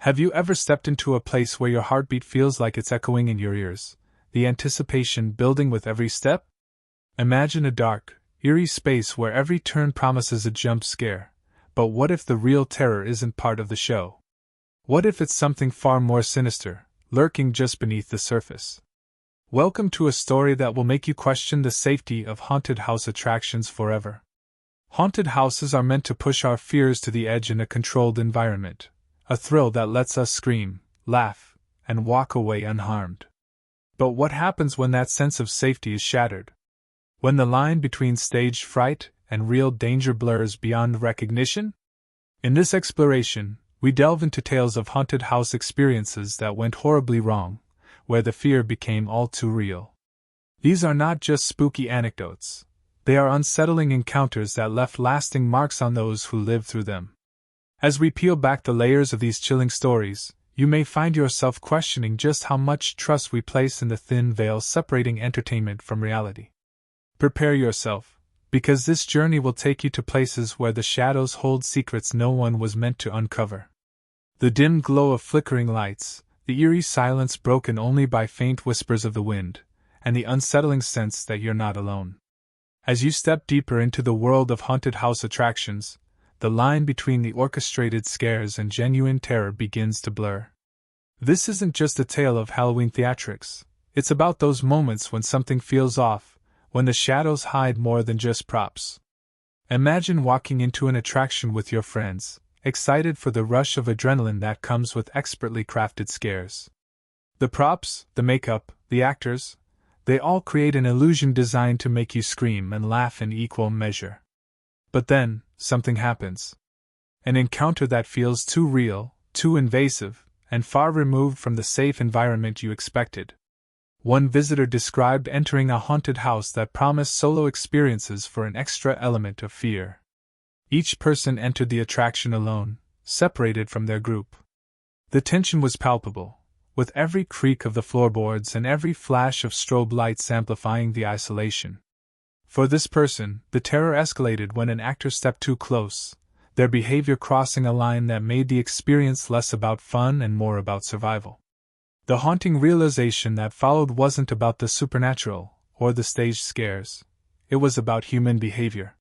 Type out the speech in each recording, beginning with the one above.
Have you ever stepped into a place where your heartbeat feels like it's echoing in your ears, the anticipation building with every step? Imagine a dark, eerie space where every turn promises a jump scare, but what if the real terror isn't part of the show? What if it's something far more sinister, lurking just beneath the surface? Welcome to a story that will make you question the safety of haunted house attractions forever. Haunted houses are meant to push our fears to the edge in a controlled environment, a thrill that lets us scream, laugh, and walk away unharmed. But what happens when that sense of safety is shattered? When the line between staged fright and real danger blurs beyond recognition? In this exploration, we delve into tales of haunted house experiences that went horribly wrong, where the fear became all too real. These are not just spooky anecdotes. They are unsettling encounters that left lasting marks on those who lived through them. As we peel back the layers of these chilling stories, you may find yourself questioning just how much trust we place in the thin veil separating entertainment from reality. Prepare yourself, because this journey will take you to places where the shadows hold secrets no one was meant to uncover. The dim glow of flickering lights, the eerie silence broken only by faint whispers of the wind, and the unsettling sense that you're not alone. As you step deeper into the world of haunted house attractions, the line between the orchestrated scares and genuine terror begins to blur. This isn't just a tale of Halloween theatrics, it's about those moments when something feels off, when the shadows hide more than just props. Imagine walking into an attraction with your friends, excited for the rush of adrenaline that comes with expertly crafted scares. The props, the makeup, the actors, they all create an illusion designed to make you scream and laugh in equal measure. But then, something happens. An encounter that feels too real, too invasive, and far removed from the safe environment you expected. One visitor described entering a haunted house that promised solo experiences for an extra element of fear. Each person entered the attraction alone, separated from their group. The tension was palpable, with every creak of the floorboards and every flash of strobe lights amplifying the isolation. For this person, the terror escalated when an actor stepped too close, their behavior crossing a line that made the experience less about fun and more about survival. The haunting realization that followed wasn't about the supernatural or the staged scares. It was about human behavior.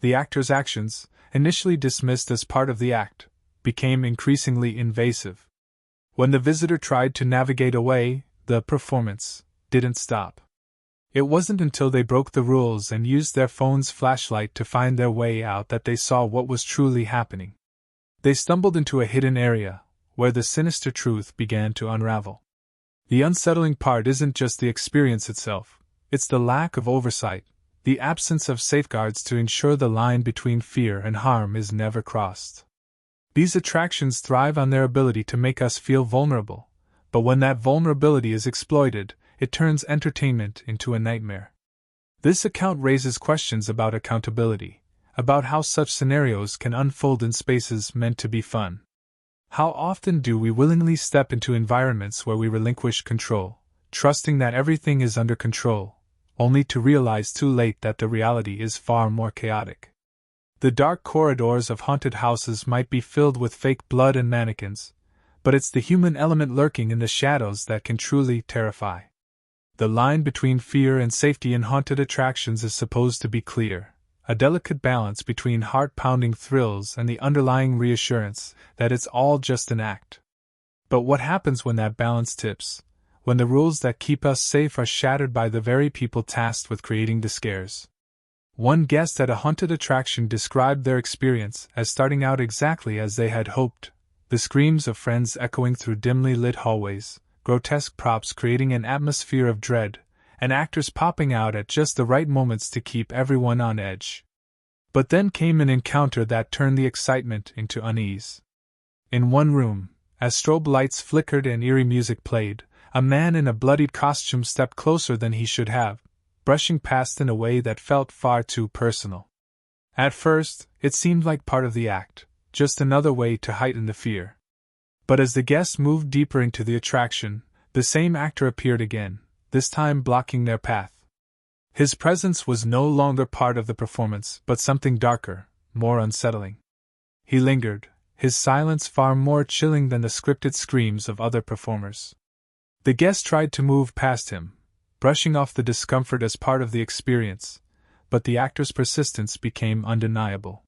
The actor's actions, initially dismissed as part of the act, became increasingly invasive. When the visitor tried to navigate away, the performance didn't stop. It wasn't until they broke the rules and used their phone's flashlight to find their way out that they saw what was truly happening. They stumbled into a hidden area, where the sinister truth began to unravel. The unsettling part isn't just the experience itself, it's the lack of oversight, the absence of safeguards to ensure the line between fear and harm is never crossed. These attractions thrive on their ability to make us feel vulnerable, but when that vulnerability is exploited, it turns entertainment into a nightmare. This account raises questions about accountability, about how such scenarios can unfold in spaces meant to be fun. How often do we willingly step into environments where we relinquish control, trusting that everything is under control, only to realize too late that the reality is far more chaotic? The dark corridors of haunted houses might be filled with fake blood and mannequins, but it's the human element lurking in the shadows that can truly terrify. The line between fear and safety in haunted attractions is supposed to be clear, a delicate balance between heart-pounding thrills and the underlying reassurance that it's all just an act. But what happens when that balance tips, when the rules that keep us safe are shattered by the very people tasked with creating the scares? One guest at a haunted attraction described their experience as starting out exactly as they had hoped, the screams of friends echoing through dimly lit hallways, grotesque props creating an atmosphere of dread, and actors popping out at just the right moments to keep everyone on edge. But then came an encounter that turned the excitement into unease. In one room, as strobe lights flickered and eerie music played, a man in a bloodied costume stepped closer than he should have, brushing past in a way that felt far too personal. At first, it seemed like part of the act, just another way to heighten the fear. But as the guests moved deeper into the attraction, the same actor appeared again, this time blocking their path. His presence was no longer part of the performance, but something darker, more unsettling. He lingered, his silence far more chilling than the scripted screams of other performers. The guest tried to move past him, brushing off the discomfort as part of the experience, but the actor's persistence became undeniable.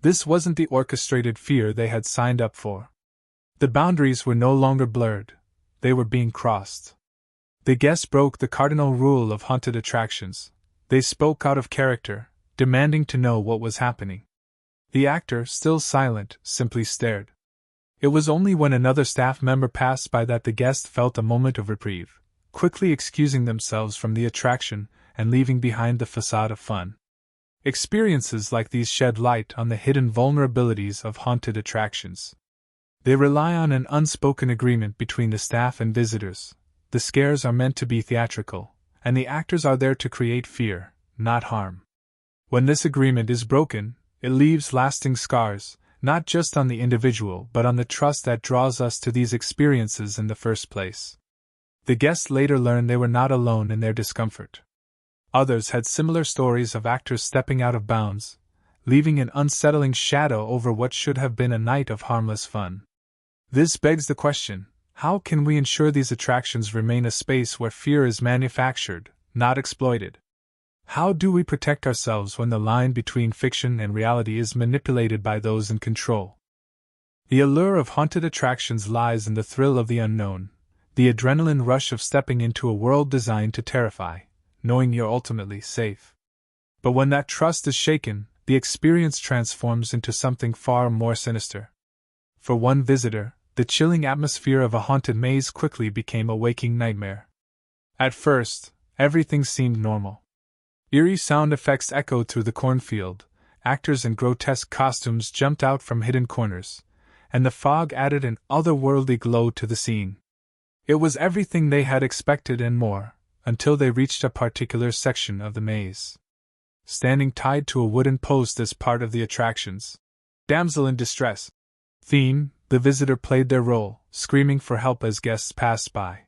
This wasn't the orchestrated fear they had signed up for. The boundaries were no longer blurred, they were being crossed. The guest broke the cardinal rule of haunted attractions. They spoke out of character, demanding to know what was happening. The actor, still silent, simply stared. It was only when another staff member passed by that the guest felt a moment of reprieve, quickly excusing themselves from the attraction and leaving behind the facade of fun. Experiences like these shed light on the hidden vulnerabilities of haunted attractions. They rely on an unspoken agreement between the staff and visitors. The scares are meant to be theatrical, and the actors are there to create fear, not harm. When this agreement is broken, it leaves lasting scars, not just on the individual but on the trust that draws us to these experiences in the first place. The guests later learned they were not alone in their discomfort. Others had similar stories of actors stepping out of bounds, leaving an unsettling shadow over what should have been a night of harmless fun. This begs the question, how can we ensure these attractions remain a space where fear is manufactured, not exploited? How do we protect ourselves when the line between fiction and reality is manipulated by those in control? The allure of haunted attractions lies in the thrill of the unknown, the adrenaline rush of stepping into a world designed to terrify, knowing you're ultimately safe. But when that trust is shaken, the experience transforms into something far more sinister. For one visitor, the chilling atmosphere of a haunted maze quickly became a waking nightmare. At first, everything seemed normal. Eerie sound effects echoed through the cornfield, actors in grotesque costumes jumped out from hidden corners, and the fog added an otherworldly glow to the scene. It was everything they had expected and more, until they reached a particular section of the maze. Standing tied to a wooden post as part of the attractions, damsel in distress theme, the visitor played their role, screaming for help as guests passed by.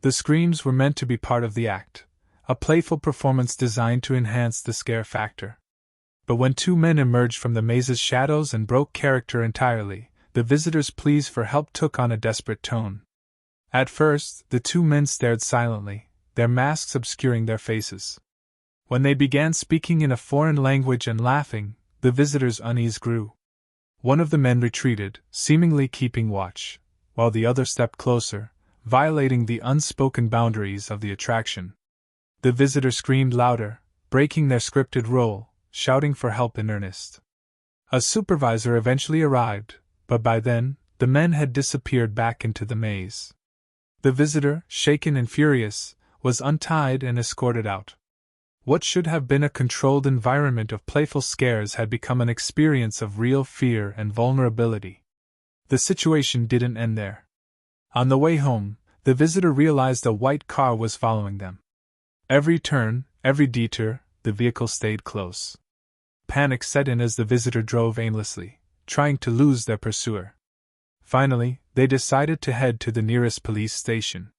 The screams were meant to be part of the act, a playful performance designed to enhance the scare factor. But when two men emerged from the maze's shadows and broke character entirely, the visitors' pleas for help took on a desperate tone. At first, the two men stared silently, their masks obscuring their faces. When they began speaking in a foreign language and laughing, the visitors' unease grew. One of the men retreated, seemingly keeping watch, while the other stepped closer, violating the unspoken boundaries of the attraction. The visitor screamed louder, breaking their scripted role, shouting for help in earnest. A supervisor eventually arrived, but by then, the men had disappeared back into the maze. The visitor, shaken and furious, was untied and escorted out. What should have been a controlled environment of playful scares had become an experience of real fear and vulnerability. The situation didn't end there. On the way home, the visitor realized a white car was following them. Every turn, every detour, the vehicle stayed close. Panic set in as the visitor drove aimlessly, trying to lose their pursuer. Finally, they decided to head to the nearest police station.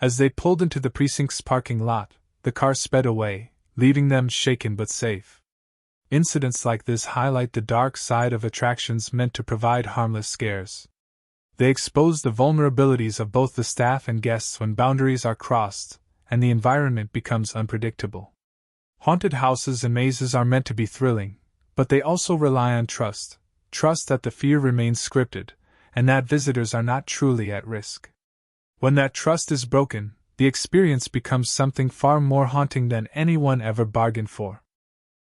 As they pulled into the precinct's parking lot, the car sped away, leaving them shaken but safe. Incidents like this highlight the dark side of attractions meant to provide harmless scares. They expose the vulnerabilities of both the staff and guests when boundaries are crossed, and the environment becomes unpredictable. Haunted houses and mazes are meant to be thrilling, but they also rely on trust that the fear remains scripted, and that visitors are not truly at risk. When that trust is broken, the experience becomes something far more haunting than anyone ever bargained for.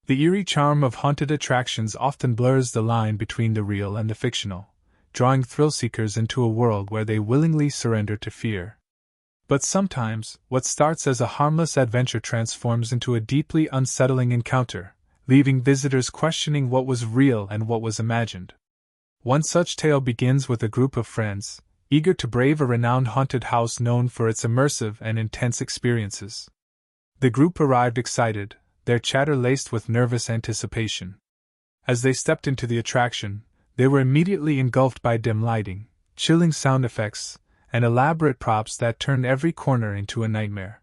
The eerie charm of haunted attractions often blurs the line between the real and the fictional, drawing thrill-seekers into a world where they willingly surrender to fear. But sometimes, what starts as a harmless adventure transforms into a deeply unsettling encounter, leaving visitors questioning what was real and what was imagined. One such tale begins with a group of friends, eager to brave a renowned haunted house known for its immersive and intense experiences. The group arrived excited, their chatter laced with nervous anticipation. As they stepped into the attraction, they were immediately engulfed by dim lighting, chilling sound effects, and elaborate props that turned every corner into a nightmare.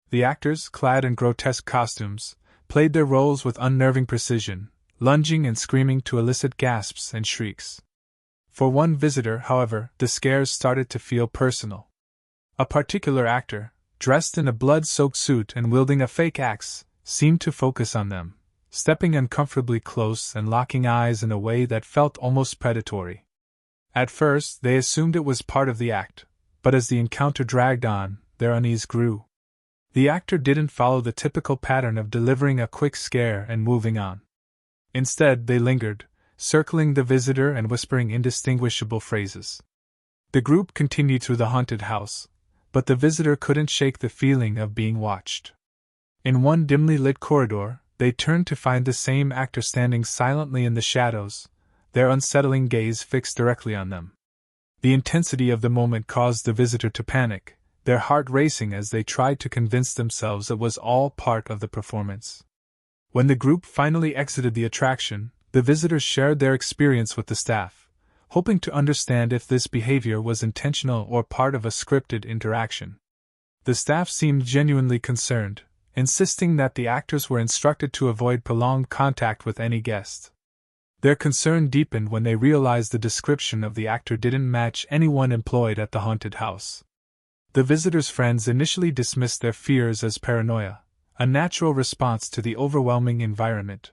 The actors, clad in grotesque costumes, played their roles with unnerving precision, lunging and screaming to elicit gasps and shrieks. For one visitor, however, the scares started to feel personal. A particular actor, dressed in a blood-soaked suit and wielding a fake axe, seemed to focus on them, stepping uncomfortably close and locking eyes in a way that felt almost predatory. At first, they assumed it was part of the act, but as the encounter dragged on, their unease grew. The actor didn't follow the typical pattern of delivering a quick scare and moving on. Instead, they lingered, circling the visitor and whispering indistinguishable phrases. The group continued through the haunted house, but the visitor couldn't shake the feeling of being watched. In one dimly lit corridor, they turned to find the same actor standing silently in the shadows, their unsettling gaze fixed directly on them. The intensity of the moment caused the visitor to panic, their heart racing as they tried to convince themselves it was all part of the performance. When the group finally exited the attraction, the visitors shared their experience with the staff, hoping to understand if this behavior was intentional or part of a scripted interaction. The staff seemed genuinely concerned, insisting that the actors were instructed to avoid prolonged contact with any guest. Their concern deepened when they realized the description of the actor didn't match anyone employed at the haunted house. The visitors' friends initially dismissed their fears as paranoia, a natural response to the overwhelming environment.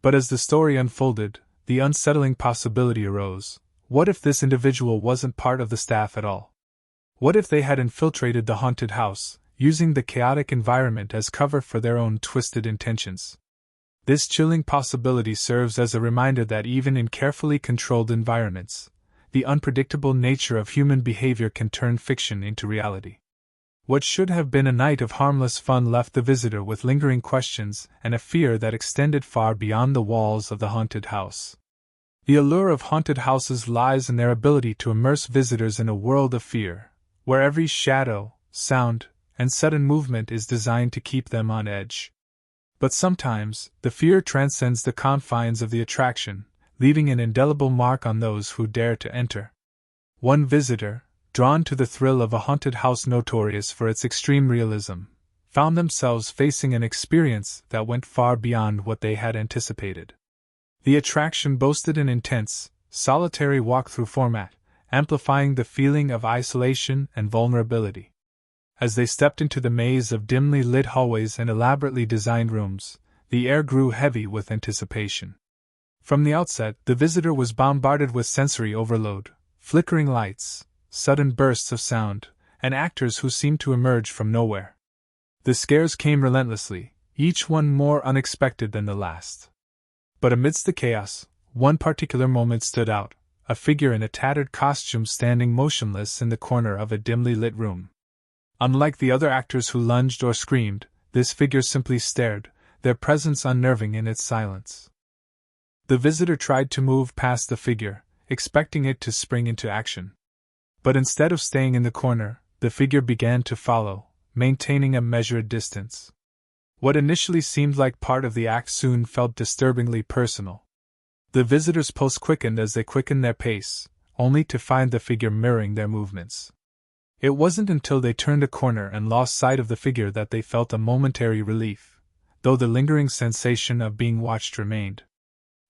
But as the story unfolded, the unsettling possibility arose. What if this individual wasn't part of the staff at all? What if they had infiltrated the haunted house, using the chaotic environment as cover for their own twisted intentions? This chilling possibility serves as a reminder that even in carefully controlled environments, the unpredictable nature of human behavior can turn fiction into reality. What should have been a night of harmless fun left the visitor with lingering questions and a fear that extended far beyond the walls of the haunted house. The allure of haunted houses lies in their ability to immerse visitors in a world of fear, where every shadow, sound, and sudden movement is designed to keep them on edge. But sometimes, the fear transcends the confines of the attraction, leaving an indelible mark on those who dare to enter. One visitor, drawn to the thrill of a haunted house notorious for its extreme realism, found themselves facing an experience that went far beyond what they had anticipated. The attraction boasted an intense, solitary walkthrough format, amplifying the feeling of isolation and vulnerability. As they stepped into the maze of dimly lit hallways and elaborately designed rooms, the air grew heavy with anticipation. From the outset, the visitor was bombarded with sensory overload, flickering lights, sudden bursts of sound, and actors who seemed to emerge from nowhere. The scares came relentlessly, each one more unexpected than the last. But amidst the chaos, one particular moment stood out, a figure in a tattered costume standing motionless in the corner of a dimly lit room. Unlike the other actors who lunged or screamed, this figure simply stared, their presence unnerving in its silence. The visitor tried to move past the figure, expecting it to spring into action. But instead of staying in the corner, the figure began to follow, maintaining a measured distance. What initially seemed like part of the act soon felt disturbingly personal. The visitors' pulse quickened as they quickened their pace, only to find the figure mirroring their movements. It wasn't until they turned a corner and lost sight of the figure that they felt a momentary relief, though the lingering sensation of being watched remained.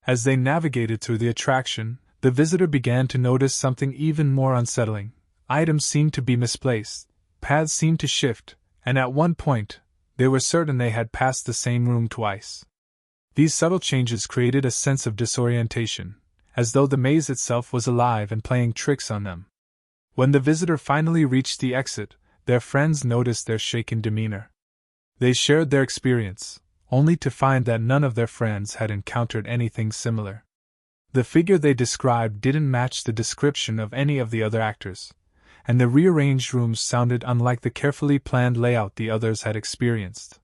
As they navigated through the attraction, the visitor began to notice something even more unsettling. Items seemed to be misplaced, paths seemed to shift, and at one point, they were certain they had passed the same room twice. These subtle changes created a sense of disorientation, as though the maze itself was alive and playing tricks on them. When the visitor finally reached the exit, their friends noticed their shaken demeanor. They shared their experience, only to find that none of their friends had encountered anything similar. The figure they described didn't match the description of any of the other actors, and the rearranged rooms sounded unlike the carefully planned layout the others had experienced.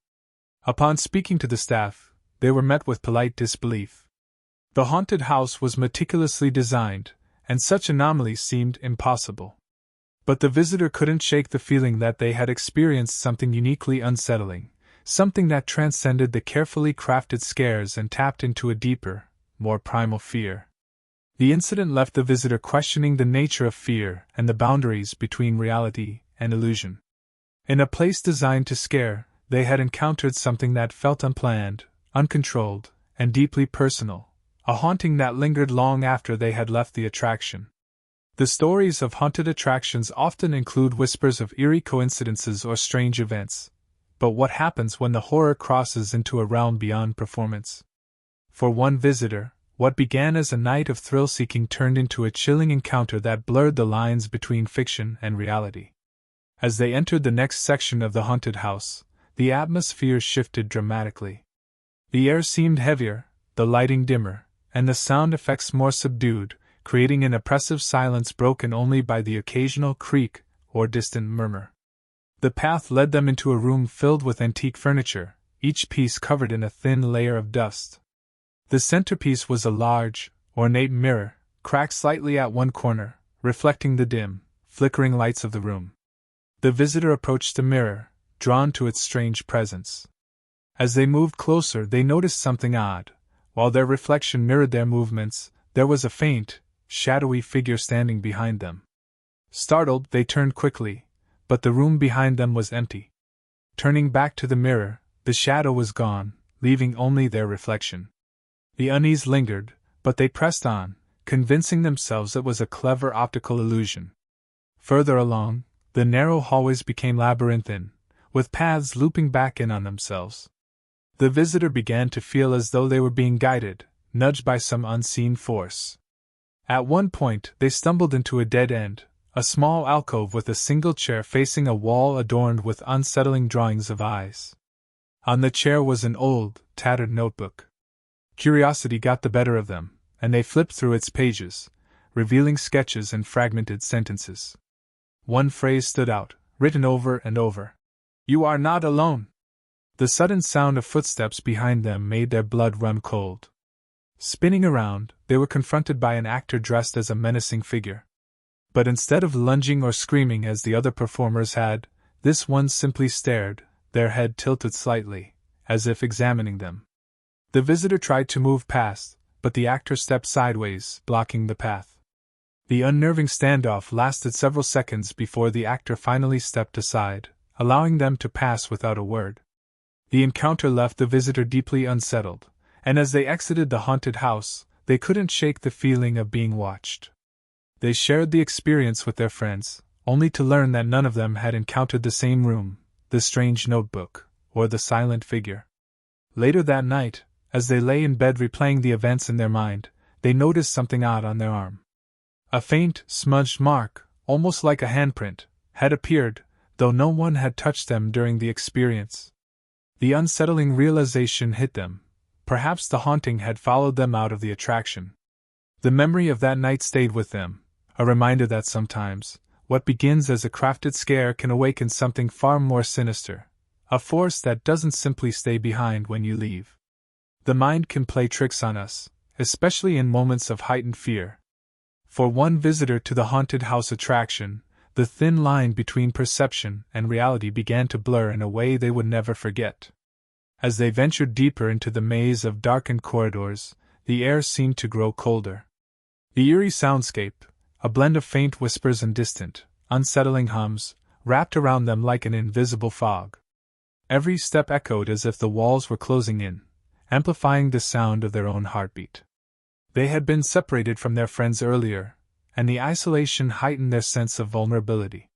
Upon speaking to the staff, they were met with polite disbelief. The haunted house was meticulously designed, and such anomalies seemed impossible. But the visitor couldn't shake the feeling that they had experienced something uniquely unsettling, something that transcended the carefully crafted scares and tapped into a deeper, more primal fear. The incident left the visitor questioning the nature of fear and the boundaries between reality and illusion. In a place designed to scare, they had encountered something that felt unplanned, uncontrolled, and deeply personal, a haunting that lingered long after they had left the attraction. The stories of haunted attractions often include whispers of eerie coincidences or strange events. But what happens when the horror crosses into a realm beyond performance? For one visitor, what began as a night of thrill-seeking turned into a chilling encounter that blurred the lines between fiction and reality. As they entered the next section of the haunted house, the atmosphere shifted dramatically. The air seemed heavier, the lighting dimmer, and the sound effects more subdued, creating an oppressive silence broken only by the occasional creak or distant murmur. The path led them into a room filled with antique furniture, each piece covered in a thin layer of dust. The centerpiece was a large, ornate mirror, cracked slightly at one corner, reflecting the dim, flickering lights of the room. The visitor approached the mirror, drawn to its strange presence. As they moved closer, they noticed something odd. While their reflection mirrored their movements, there was a faint, shadowy figure standing behind them. Startled, they turned quickly, but the room behind them was empty. Turning back to the mirror, the shadow was gone, leaving only their reflection. The unease lingered, but they pressed on, convincing themselves it was a clever optical illusion. Further along, the narrow hallways became labyrinthine, with paths looping back in on themselves. The visitor began to feel as though they were being guided, nudged by some unseen force. At one point, they stumbled into a dead end, a small alcove with a single chair facing a wall adorned with unsettling drawings of eyes. On the chair was an old, tattered notebook. Curiosity got the better of them, and they flipped through its pages, revealing sketches and fragmented sentences. One phrase stood out, written over and over. "You are not alone." The sudden sound of footsteps behind them made their blood run cold. Spinning around, they were confronted by an actor dressed as a menacing figure. But instead of lunging or screaming as the other performers had, this one simply stared, their head tilted slightly, as if examining them. The visitor tried to move past, but the actor stepped sideways, blocking the path. The unnerving standoff lasted several seconds before the actor finally stepped aside, allowing them to pass without a word. The encounter left the visitor deeply unsettled, and as they exited the haunted house, they couldn't shake the feeling of being watched. They shared the experience with their friends, only to learn that none of them had encountered the same room, the strange notebook, or the silent figure. Later that night, as they lay in bed replaying the events in their mind, they noticed something odd on their arm. A faint, smudged mark, almost like a handprint, had appeared, though no one had touched them during the experience. The unsettling realization hit them. Perhaps the haunting had followed them out of the attraction. The memory of that night stayed with them, a reminder that sometimes, what begins as a crafted scare can awaken something far more sinister, a force that doesn't simply stay behind when you leave. The mind can play tricks on us, especially in moments of heightened fear. For one visitor to the haunted house attraction, the thin line between perception and reality began to blur in a way they would never forget. As they ventured deeper into the maze of darkened corridors, the air seemed to grow colder. The eerie soundscape, a blend of faint whispers and distant, unsettling hums, wrapped around them like an invisible fog. Every step echoed as if the walls were closing in, amplifying the sound of their own heartbeat. They had been separated from their friends earlier, and the isolation heightened their sense of vulnerability.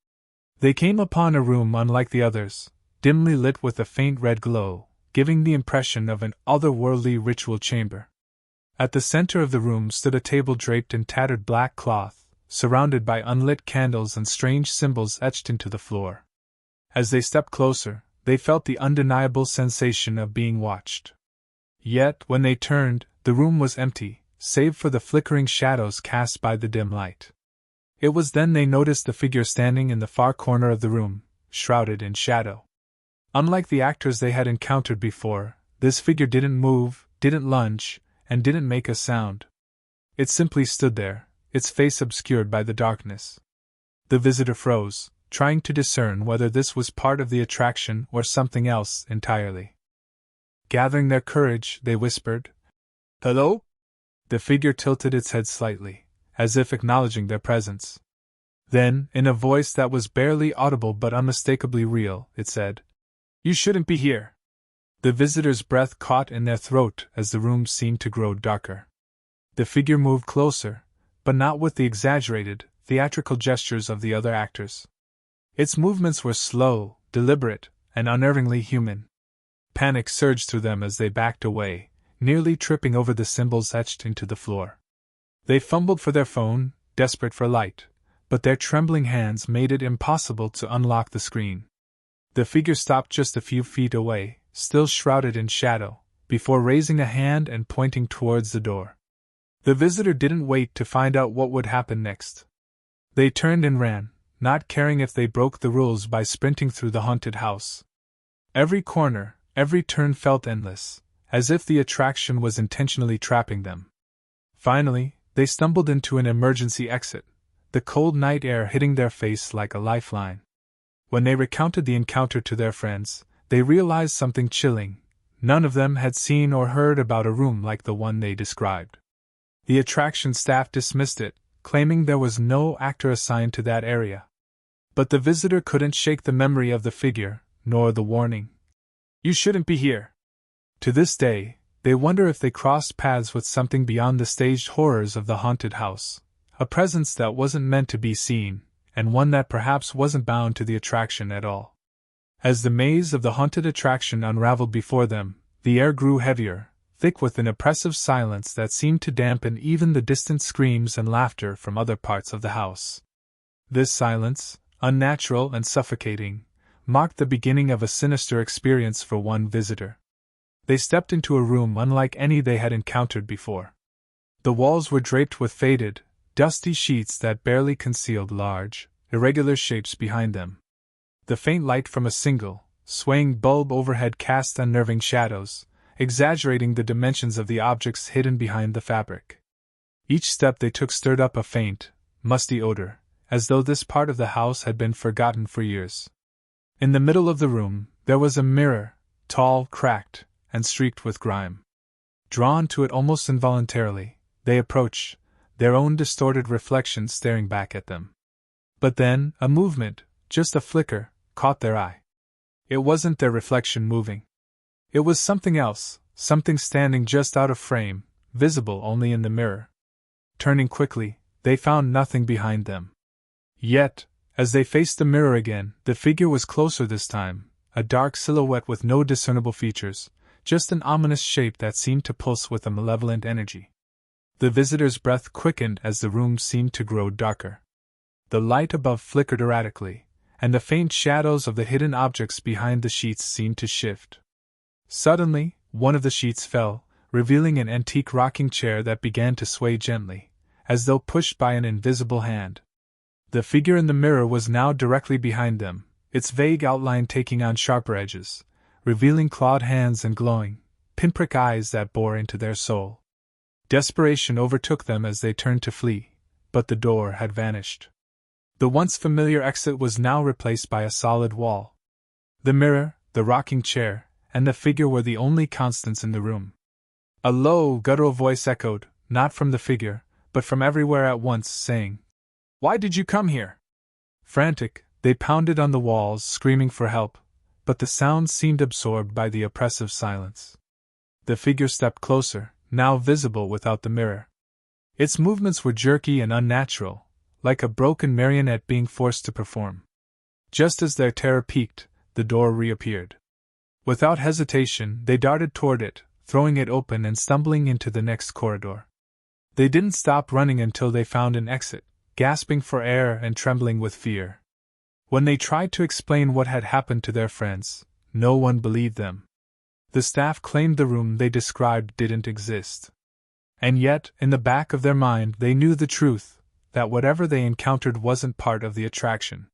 They came upon a room unlike the others, dimly lit with a faint red glow, giving the impression of an otherworldly ritual chamber. At the center of the room stood a table draped in tattered black cloth, surrounded by unlit candles and strange symbols etched into the floor. As they stepped closer, they felt the undeniable sensation of being watched. Yet, when they turned, the room was empty, save for the flickering shadows cast by the dim light. It was then they noticed the figure standing in the far corner of the room, shrouded in shadow. Unlike the actors they had encountered before, this figure didn't move, didn't lunge, and didn't make a sound. It simply stood there, its face obscured by the darkness. The visitor froze, trying to discern whether this was part of the attraction or something else entirely. Gathering their courage, they whispered, "Hello?" The figure tilted its head slightly, as if acknowledging their presence. Then, in a voice that was barely audible but unmistakably real, it said, "You shouldn't be here." The visitor's breath caught in their throat as the room seemed to grow darker. The figure moved closer, but not with the exaggerated, theatrical gestures of the other actors. Its movements were slow, deliberate, and unnervingly human. Panic surged through them as they backed away, nearly tripping over the symbols etched into the floor. They fumbled for their phone, desperate for light, but their trembling hands made it impossible to unlock the screen. The figure stopped just a few feet away, still shrouded in shadow, before raising a hand and pointing towards the door. The visitor didn't wait to find out what would happen next. They turned and ran, not caring if they broke the rules by sprinting through the haunted house. Every corner, every turn felt endless, as if the attraction was intentionally trapping them. Finally, they stumbled into an emergency exit, the cold night air hitting their face like a lifeline. When they recounted the encounter to their friends, they realized something chilling. None of them had seen or heard about a room like the one they described. The attraction staff dismissed it, claiming there was no actor assigned to that area. But the visitor couldn't shake the memory of the figure, nor the warning. "You shouldn't be here." To this day, they wonder if they crossed paths with something beyond the staged horrors of the haunted house, a presence that wasn't meant to be seen, and one that perhaps wasn't bound to the attraction at all. As the maze of the haunted attraction unraveled before them, the air grew heavier, thick with an oppressive silence that seemed to dampen even the distant screams and laughter from other parts of the house. This silence, unnatural and suffocating, marked the beginning of a sinister experience for one visitor. They stepped into a room unlike any they had encountered before. The walls were draped with faded, dusty sheets that barely concealed large, irregular shapes behind them. The faint light from a single, swaying bulb overhead cast unnerving shadows, exaggerating the dimensions of the objects hidden behind the fabric. Each step they took stirred up a faint, musty odor, as though this part of the house had been forgotten for years. In the middle of the room, there was a mirror, tall, cracked, and streaked with grime. Drawn to it almost involuntarily, they approached, their own distorted reflection staring back at them. But then, a movement, just a flicker, caught their eye. It wasn't their reflection moving. It was something else, something standing just out of frame, visible only in the mirror. Turning quickly, they found nothing behind them. Yet, as they faced the mirror again, the figure was closer this time, a dark silhouette with no discernible features, just an ominous shape that seemed to pulse with a malevolent energy. The visitor's breath quickened as the room seemed to grow darker. The light above flickered erratically, and the faint shadows of the hidden objects behind the sheets seemed to shift. Suddenly, one of the sheets fell, revealing an antique rocking chair that began to sway gently, as though pushed by an invisible hand. The figure in the mirror was now directly behind them, its vague outline taking on sharper edges, revealing clawed hands and glowing, pinprick eyes that bore into their soul. Desperation overtook them as they turned to flee, but the door had vanished. The once familiar exit was now replaced by a solid wall. The mirror, the rocking chair, and the figure were the only constants in the room. A low, guttural voice echoed, not from the figure, but from everywhere at once, saying, "Why did you come here?" Frantic, they pounded on the walls, screaming for help, but the sound seemed absorbed by the oppressive silence. The figure stepped closer, now visible without the mirror. Its movements were jerky and unnatural, like a broken marionette being forced to perform. Just as their terror peaked, the door reappeared. Without hesitation, they darted toward it, throwing it open and stumbling into the next corridor. They didn't stop running until they found an exit, gasping for air and trembling with fear. When they tried to explain what had happened to their friends, no one believed them. The staff claimed the room they described didn't exist. And yet, in the back of their mind, they knew the truth, that whatever they encountered wasn't part of the attraction.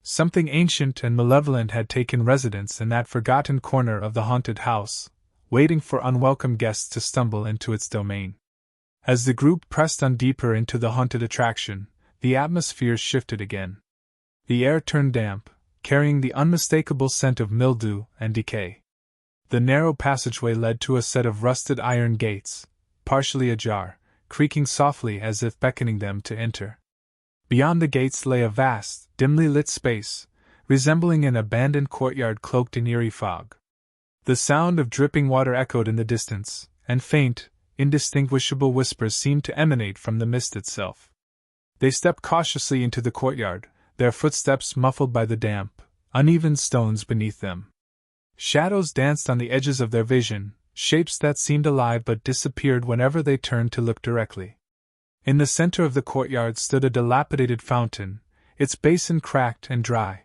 Something ancient and malevolent had taken residence in that forgotten corner of the haunted house, waiting for unwelcome guests to stumble into its domain. As the group pressed on deeper into the haunted attraction, the atmosphere shifted again. The air turned damp, carrying the unmistakable scent of mildew and decay. The narrow passageway led to a set of rusted iron gates, partially ajar, creaking softly as if beckoning them to enter. Beyond the gates lay a vast, dimly lit space, resembling an abandoned courtyard cloaked in eerie fog. The sound of dripping water echoed in the distance, and faint, indistinguishable whispers seemed to emanate from the mist itself. They stepped cautiously into the courtyard, their footsteps muffled by the damp, uneven stones beneath them. Shadows danced on the edges of their vision, shapes that seemed alive but disappeared whenever they turned to look directly. In the center of the courtyard stood a dilapidated fountain, its basin cracked and dry.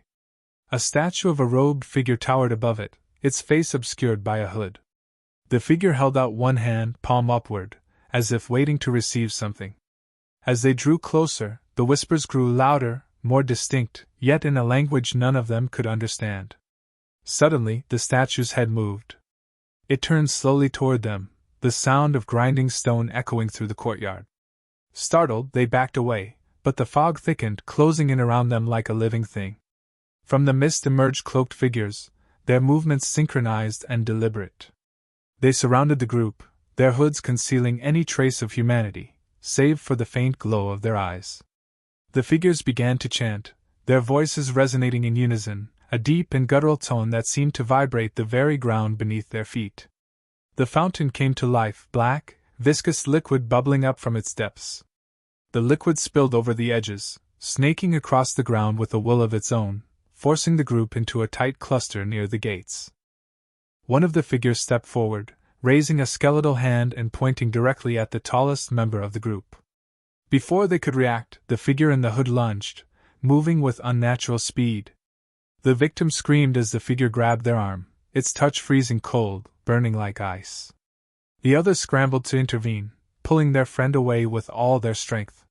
A statue of a robed figure towered above it, its face obscured by a hood. The figure held out one hand, palm upward, as if waiting to receive something. As they drew closer, the whispers grew louder, more distinct, yet in a language none of them could understand. Suddenly, the statue's head moved. It turned slowly toward them, the sound of grinding stone echoing through the courtyard. Startled, they backed away, but the fog thickened, closing in around them like a living thing. From the mist emerged cloaked figures, their movements synchronized and deliberate. They surrounded the group, their hoods concealing any trace of humanity, save for the faint glow of their eyes. The figures began to chant, their voices resonating in unison, a deep and guttural tone that seemed to vibrate the very ground beneath their feet. The fountain came to life, black, viscous liquid bubbling up from its depths. The liquid spilled over the edges, snaking across the ground with a will of its own, forcing the group into a tight cluster near the gates. One of the figures stepped forward, raising a skeletal hand and pointing directly at the tallest member of the group. Before they could react, the figure in the hood lunged, moving with unnatural speed. The victim screamed as the figure grabbed their arm, its touch freezing cold, burning like ice. The others scrambled to intervene, pulling their friend away with all their strength.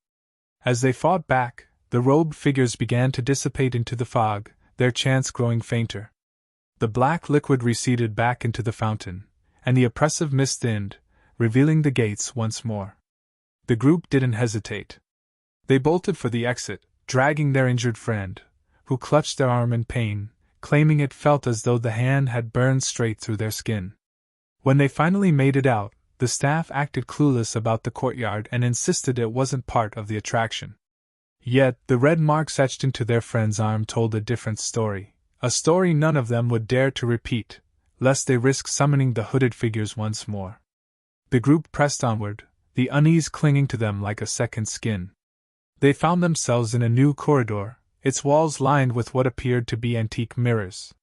As they fought back, the robed figures began to dissipate into the fog, their chants growing fainter. The black liquid receded back into the fountain, and the oppressive mist thinned, revealing the gates once more. The group didn't hesitate. They bolted for the exit, dragging their injured friend, who clutched their arm in pain, claiming it felt as though the hand had burned straight through their skin. When they finally made it out, the staff acted clueless about the courtyard and insisted it wasn't part of the attraction. Yet, the red marks etched into their friend's arm told a different story, a story none of them would dare to repeat, lest they risk summoning the hooded figures once more. The group pressed onward, the unease clinging to them like a second skin. They found themselves in a new corridor, its walls lined with what appeared to be antique mirrors.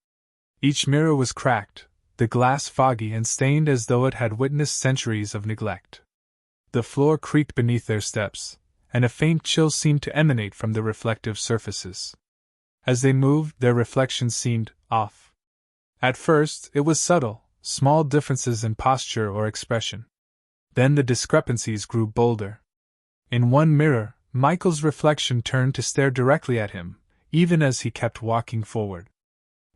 Each mirror was cracked, the glass foggy and stained as though it had witnessed centuries of neglect. The floor creaked beneath their steps, and a faint chill seemed to emanate from the reflective surfaces. As they moved, their reflections seemed off. At first, it was subtle, small differences in posture or expression. Then the discrepancies grew bolder. In one mirror, Michael's reflection turned to stare directly at him, even as he kept walking forward.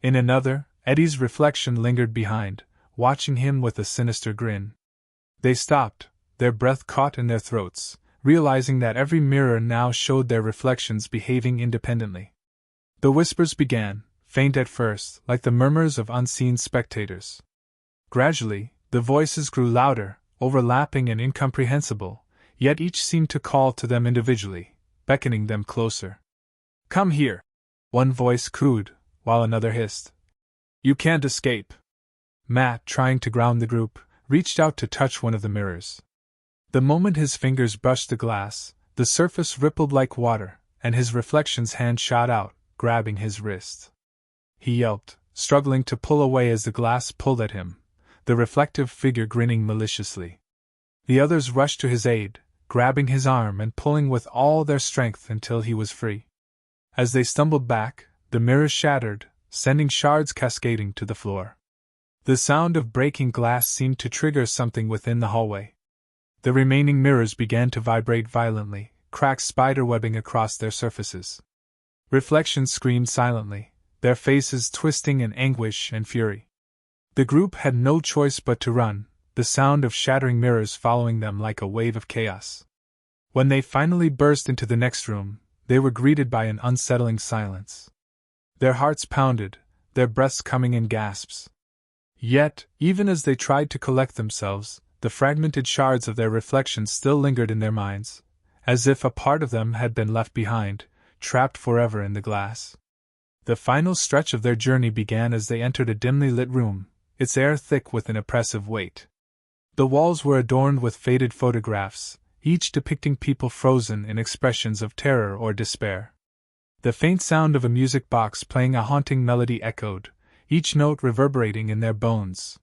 In another, Eddie's reflection lingered behind, watching him with a sinister grin. They stopped, their breath caught in their throats, realizing that every mirror now showed their reflections behaving independently. The whispers began, faint at first, like the murmurs of unseen spectators. Gradually, the voices grew louder, overlapping and incomprehensible, yet each seemed to call to them individually, beckoning them closer. "Come here," one voice cooed, while another hissed. "You can't escape." Matt, trying to ground the group, reached out to touch one of the mirrors. The moment his fingers brushed the glass, the surface rippled like water, and his reflection's hand shot out, grabbing his wrist. He yelped, struggling to pull away as the glass pulled at him, the reflective figure grinning maliciously. The others rushed to his aid, grabbing his arm and pulling with all their strength until he was free. As they stumbled back, the mirror shattered, sending shards cascading to the floor. The sound of breaking glass seemed to trigger something within the hallway. The remaining mirrors began to vibrate violently, cracks spiderwebbing across their surfaces. Reflections screamed silently, their faces twisting in anguish and fury. The group had no choice but to run, the sound of shattering mirrors following them like a wave of chaos. When they finally burst into the next room, they were greeted by an unsettling silence. Their hearts pounded, their breaths coming in gasps. Yet, even as they tried to collect themselves, the fragmented shards of their reflections still lingered in their minds, as if a part of them had been left behind, trapped forever in the glass. The final stretch of their journey began as they entered a dimly lit room, its air thick with an oppressive weight. The walls were adorned with faded photographs, each depicting people frozen in expressions of terror or despair. The faint sound of a music box playing a haunting melody echoed, each note reverberating in their bones.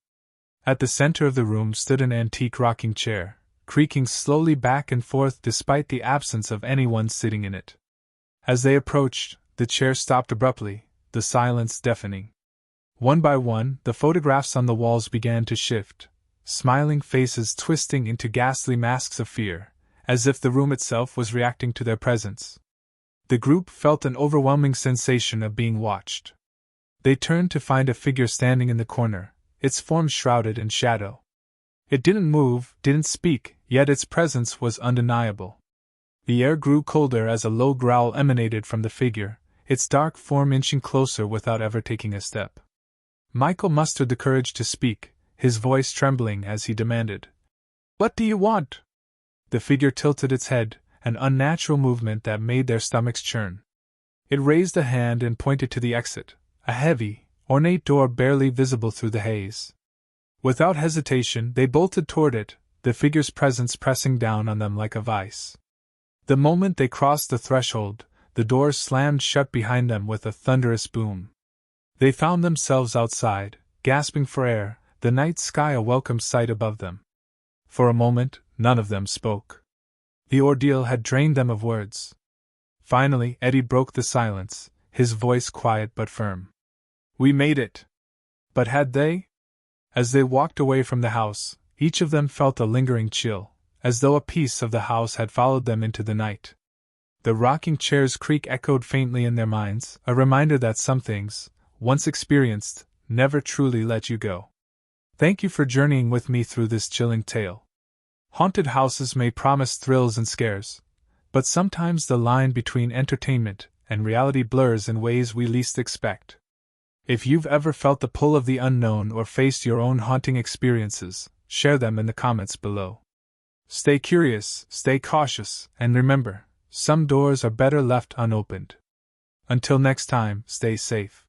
At the center of the room stood an antique rocking chair, creaking slowly back and forth despite the absence of anyone sitting in it. As they approached, the chair stopped abruptly, the silence deafening. One by one, the photographs on the walls began to shift, smiling faces twisting into ghastly masks of fear, as if the room itself was reacting to their presence. The group felt an overwhelming sensation of being watched. They turned to find a figure standing in the corner, its form shrouded in shadow. It didn't move, didn't speak, yet its presence was undeniable. The air grew colder as a low growl emanated from the figure, its dark form inching closer without ever taking a step. Michael mustered the courage to speak, his voice trembling as he demanded, "What do you want?" The figure tilted its head, an unnatural movement that made their stomachs churn. It raised a hand and pointed to the exit, a heavy, ornate door barely visible through the haze. Without hesitation, they bolted toward it, the figure's presence pressing down on them like a vice. The moment they crossed the threshold, the door slammed shut behind them with a thunderous boom. They found themselves outside, gasping for air, the night sky a welcome sight above them. For a moment, none of them spoke. The ordeal had drained them of words. Finally, Eddie broke the silence, his voice quiet but firm. "We made it." But had they? As they walked away from the house, each of them felt a lingering chill, as though a piece of the house had followed them into the night. The rocking chair's creak echoed faintly in their minds, a reminder that some things, once experienced, never truly let you go. Thank you for journeying with me through this chilling tale. Haunted houses may promise thrills and scares, but sometimes the line between entertainment and reality blurs in ways we least expect. If you've ever felt the pull of the unknown or faced your own haunting experiences, share them in the comments below. Stay curious, stay cautious, and remember, some doors are better left unopened. Until next time, stay safe.